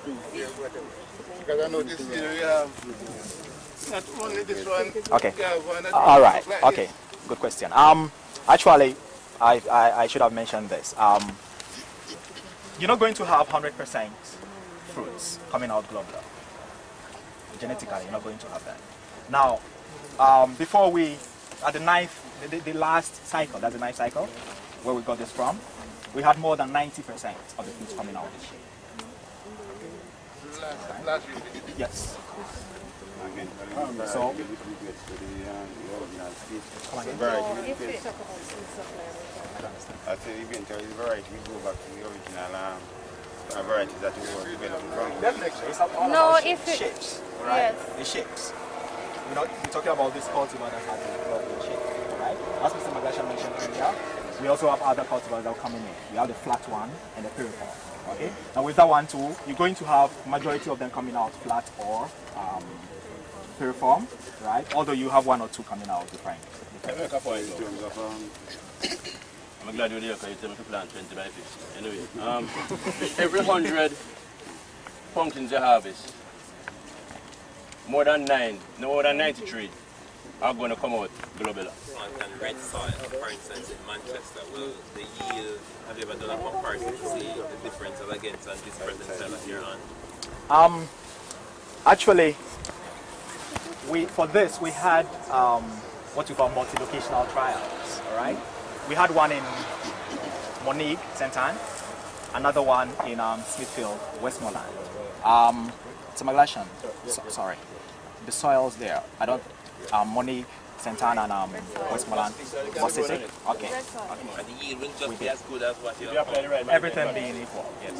Because I know this year we have not only this one. Okay. We have one All right. like Okay. Good question. Actually, I should have mentioned this. You're not going to have 100% fruits coming out globular. Genetically, you're not going to have that. Now, before we, at the last cycle, that's the ninth cycle, where we got this from, we had more than 90% of the fruits coming out this year. last week. Yes. So, I said eventually the variety we go back to the original varieties that we were developing from. Definitely. It's all No, about if it, shapes, right? yes. The shapes. We're talking about this cultivar that has the shape, right? As Mr. Magasha mentioned earlier, we also have other cultivars that are coming in. We have the flat one and the piriform. Okay. Now with that one too, you're going to have majority of them coming out flat or piriform, right? Although you have one or two coming out different. I'm glad you're there because you tell me to plant 20 by 50. Anyway, every 100 pumpkins you harvest, more than 93 are going to come out globular. And red soil, for instance, in Manchester, will the yield, have you ever done a comparison to see the difference against on this present cell that you're on? Actually, for this we had what we call multi-locational trials, all right? We had one in Monique, St. Anne, another one in Smithfield, Westmoreland. Sorry, the soils there, I don't, Monique, St. Anne and Westmoreland, was it? Okay. And the yield will just be as good as what you have. Everything being equal, yes.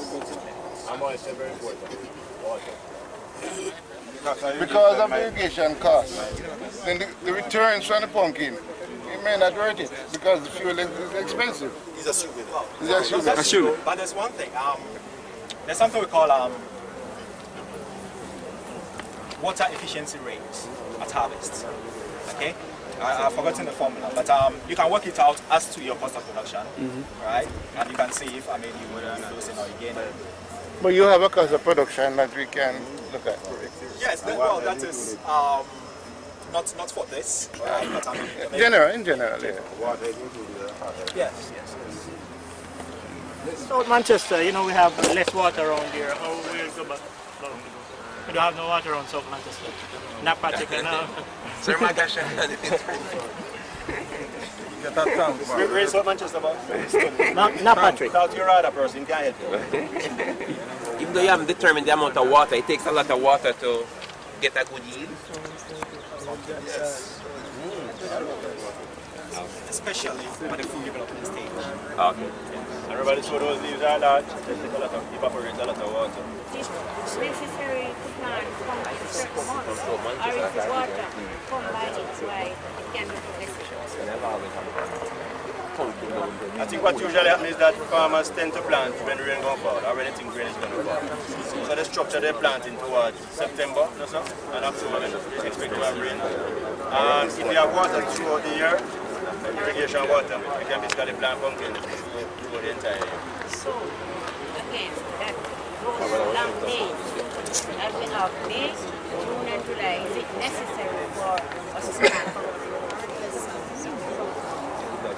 Because of the irrigation costs, then the returns from the pumpkin, it may not worth it because the fuel is expensive. It's assuming. But there's one thing, there's something we call water efficiency rates at harvest. Okay? I've forgotten the formula, but you can work it out as to your cost of production, right? And you can see if you would losing or you gain. But you have a cost of production that we can look at. Yes, well, that is not for this, right? But In general, yeah. Yes. South Manchester, you know, we have less water around here. How we'll go back? We don't have no water around South Manchester. Not particularly now. Sir Magasha. Where's South Manchester about? Not Patrick. Without your RADA person, can help. Even though you haven't determined the amount of water, it takes a lot of water to get a good yield. Yes. Especially for the food development stage. Okay. Everybody saw those leaves are large, they take a lot of, evaporate a lot of water. It's necessary to plant from a certain month, or if the water combine it why it can be progressive. I think what usually happens is that farmers tend to plant when rain goes fall, or when they think rain is going to fall. So they structure their planting towards September, and October when they expect to have rain. And if you have water throughout the year, irrigation water, you can basically plant pumpkin through the entire year. So, again, that long days, as we have May, June and July, is it necessary for us to plant pumpkin?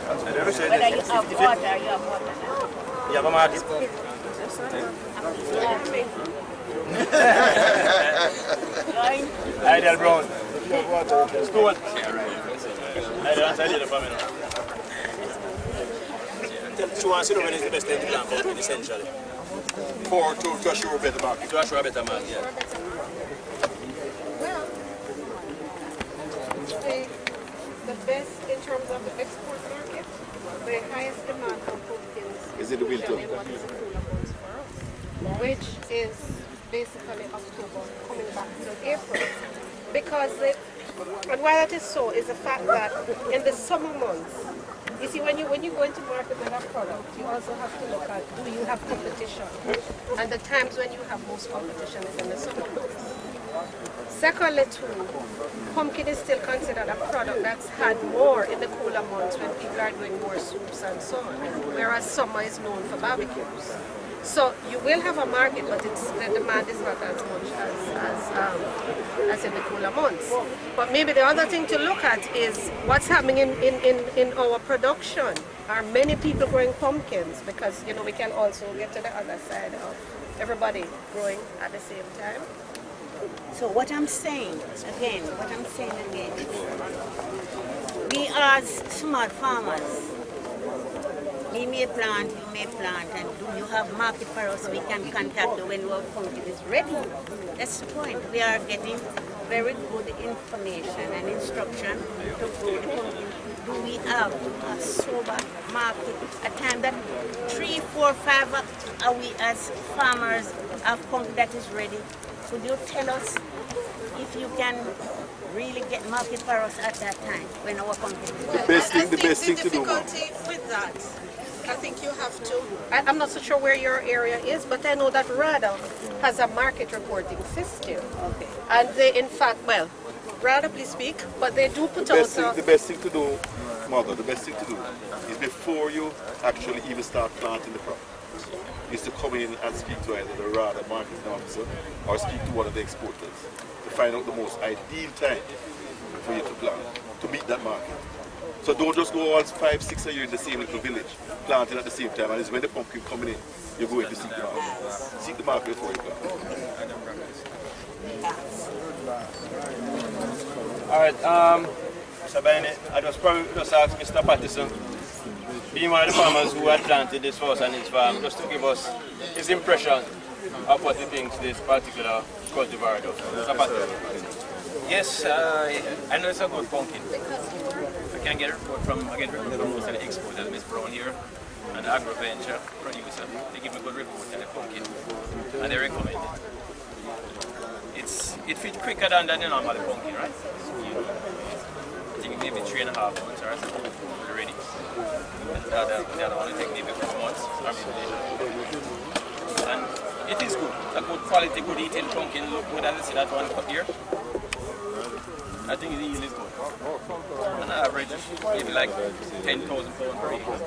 Whether you have water, you have water now. You have a market? Ideal brown. Stool. Ideal answer the family. Two and zero when is the best time to plant pumpkin, essentially. 4 to assure a better market. To assure a better market, yeah. Well, the best in terms of the export market, the highest demand for pumpkins is in what is the cooler months for us, which is basically October coming back to April. Because and why that is so is the fact that in the summer months, you see, when you go into market with a product, you also have to look at, do you have competition? And the times when you have most competition is in the summer months. Secondly, too, pumpkin is still considered a product that's had more in the cooler months when people are doing more soups and so on, whereas summer is known for barbecues. So you will have a market, but the demand is not as much as in the cooler months. But maybe the other thing to look at is what's happening in our production. Are many people growing pumpkins? Because you know we can also get to the other side of everybody growing at the same time. So what I'm saying again, we as small farmers, we may plant, you may plant, and do you have market for us? We can contact you when our pumpkin is ready. That's the point. We are getting very good information and instruction to grow the pumpkin. Do we have a sober market? A time that 3, 4, 5 are we as farmers have pumpkin that is ready? Could you tell us if you can really get market for us at that time when our pumpkin is ready? The best thing to do. The difficulty with that, I think you have to. I'm not so sure where your area is, but I know that RADA has a market reporting system. Okay. And they, in fact, well, RADA, please speak, but they do put out the best thing to do, Mother, the best thing to do is before you actually even start planting the crop, is to come in and speak to either the RADA marketing officer or speak to one of the exporters to find out the most ideal time for you to plant, to meet that market. So don't just go all 5, 6 a year in the same little village, planting at the same time, and it's when the pumpkin coming in, you're going to seek the market. Seek the market before you plant. Alright, Mr. Bennett, I just ask Mr. Patterson, being one of the farmers who had planted this for us and his farm, just to give us his impression of what he thinks this particular cultivar does. Mr. Patterson. Yes, I know it's a good pumpkin. I can get a report from most of the exporters, Miss Brown here, and the agro-venture producer. They give me a good report on the pumpkin, and they recommend it. It fits quicker than the normal pumpkin, right? I think maybe 3.5 months or so, ready. And the other one will take maybe 4 months, or maybe later. And it is good. A good quality, good eating pumpkin. Look good as I see that one cut here. I think the yield is good. On average, maybe like 10,000 pounds per acre.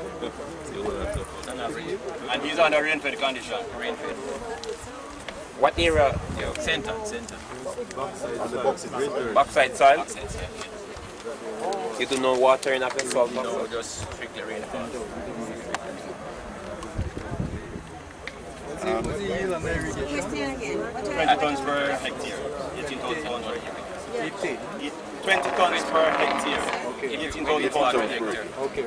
On average. And he's under rain-fed condition. Rain-fed. What area? Center. On the backside soil? Backside soil. You do no watering after salt? No, just strictly rainfall. What's the yield on the irrigation? 20 tons per hectare. 18,000 pounds per hectare. 20 tons per hectare. Okay. 18,000 pounds per hectare. Okay.